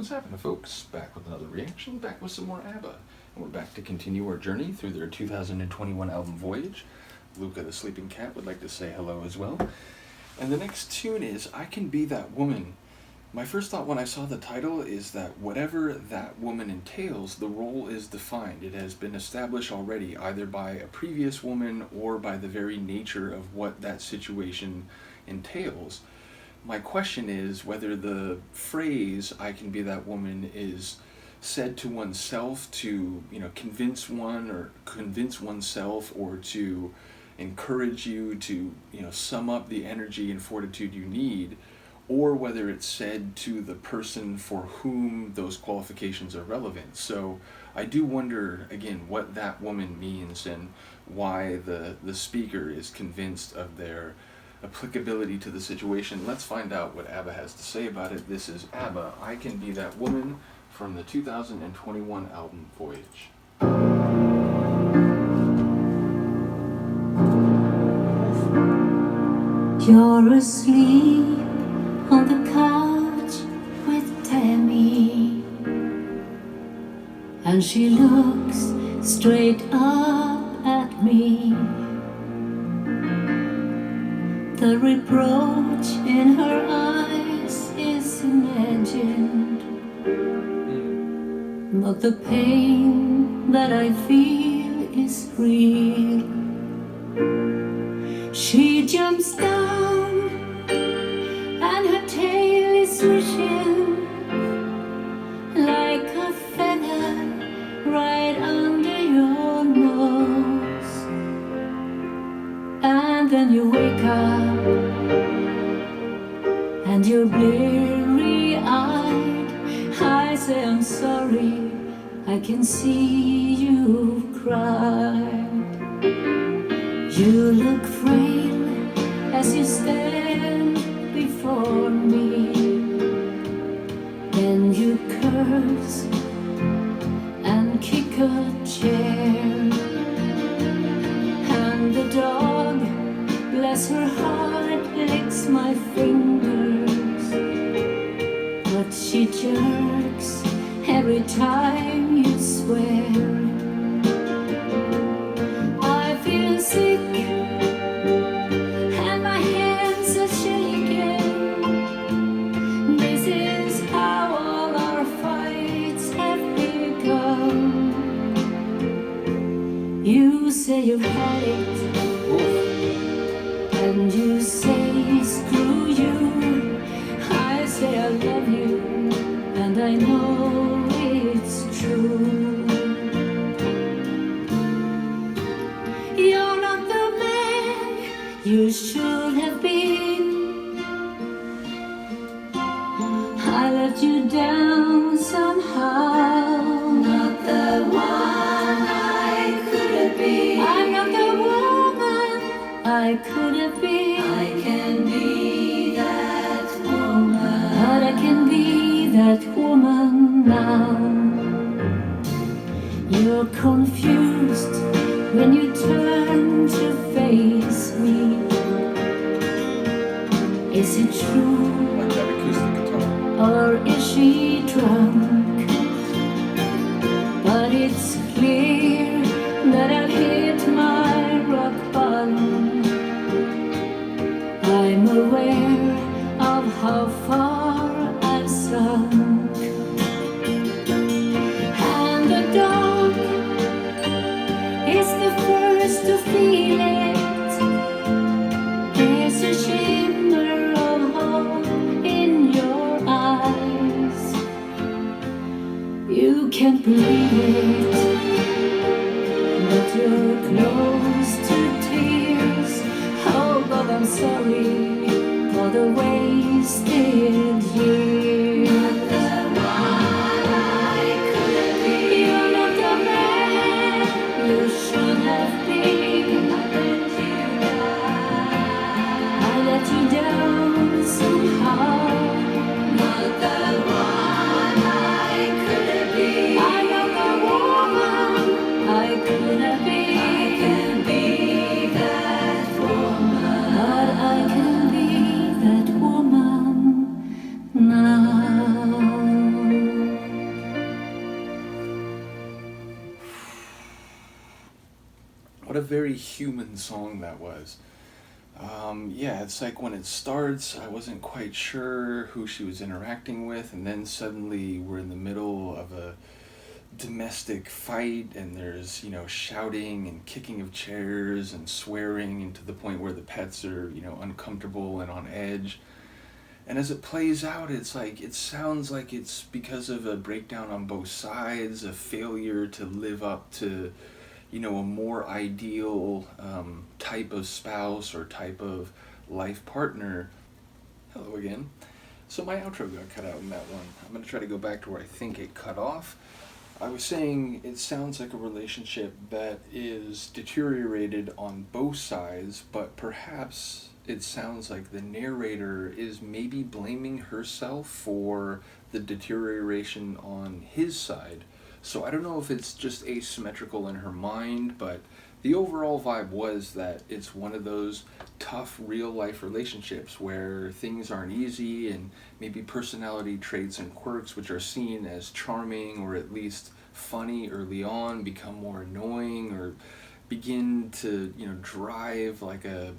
What's happening, folks? Back with another reaction, back with some more ABBA. And we're back to continue our journey through their 2021 album, Voyage. Luca the Sleeping Cat would like to say hello as well. And the next tune is I Can Be That Woman. My first thought when I saw the title is that whatever that woman entails, the role is defined. It has been established already, either by a previous woman or by the very nature of what that situation entails. My question is whether the phrase, I can be that woman, is said to oneself to, convince one or convince oneself, or to encourage you to, sum up the energy and fortitude you need, or whether it's said to the person for whom those qualifications are relevant. So I do wonder, again, what that woman means and why the speaker is convinced of their applicability to the situation. Let's find out what ABBA has to say about it. This is ABBA, I Can Be That Woman, from the 2021 album Voyage. You're asleep on the couch with Tammy, and she looks straight up at me. The reproach in her eyes is imagined, but the pain that I feel is real. She jumps down and her tail is swishing like a feather right under your nose. And then you wake up and you're bleary-eyed. I say I'm sorry, I can see you cry. You look frail as you stand before me. Then you curse and kick a chair. And the dog, bless her heart, licks my fingers, but she jerks every time you swear. I feel sick and my hands are shaking. This is how all our fights have begun. You say you've had it, and you say screw you. I say I love you, and I know it's true. You're not the man you should have been. I let you down somehow. Not the one I could have been. I'm not the woman I could have been. I can be that woman, but I can be that woman now. You're confused when you turn to face me. Is it true, Like that acoustic guitar. or is she drunk? But it's clear that I've hit my rock bottom. I'm aware of how far I've sunk. And the dog is the first to feel it. There's a shimmer of hope in your eyes. You can't believe it, but you're close to tears. Oh God, I'm sorry for the wasted years. Not the one I could have been. You're not the man you should have been. I let you down somehow. Not the one I could have been. I'm not the woman I could have been. I can be that woman, but I can very human song that was. Yeah, it's like when it starts, I wasn't quite sure who she was interacting with, and then suddenly we're in the middle of a domestic fight, and there's, shouting and kicking of chairs and swearing, and to the point where the pets are, uncomfortable and on edge. And as it plays out, it's like, it sounds like it's because of a breakdown on both sides, a failure to live up to, a more ideal type of spouse or type of life partner. Hello again. So my outro got cut out in that one. I'm going to try to go back to where I think it cut off. I was saying it sounds like a relationship that is deteriorated on both sides, but perhaps it sounds like the narrator is maybe blaming herself for the deterioration on his side. So I don't know if it's just asymmetrical in her mind, but the overall vibe was that it's one of those tough real life relationships where things aren't easy, and maybe personality traits and quirks which are seen as charming or at least funny early on become more annoying, or begin to drive like a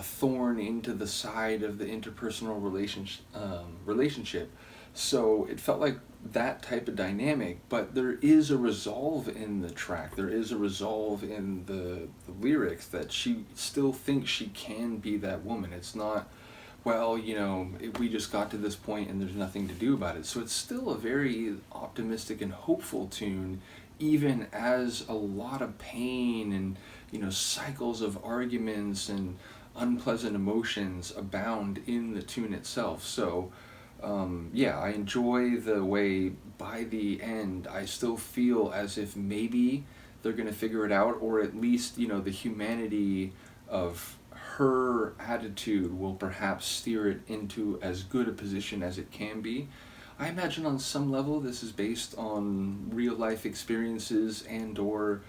thorn into the side of the interpersonal relationship. So it felt like that type of dynamic, but there is a resolve in the track. There is a resolve in the lyrics that she still thinks she can be that woman. It's not, well, we just got to this point and there's nothing to do about it. So it's still a very optimistic and hopeful tune, even as a lot of pain and, cycles of arguments and unpleasant emotions abound in the tune itself. So yeah, I enjoy the way by the end I still feel as if maybe they're going to figure it out, or at least, the humanity of her attitude will perhaps steer it into as good a position as it can be. I imagine on some level this is based on real life experiences and or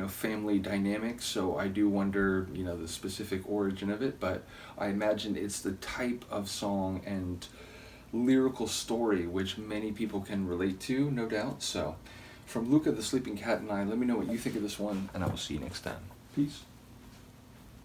family dynamics, so I do wonder the specific origin of it, but I imagine it's the type of song and lyrical story which many people can relate to, no doubt. So from Luca the Sleeping Cat and I, let me know what you think of this one, and I will see you next time. Peace.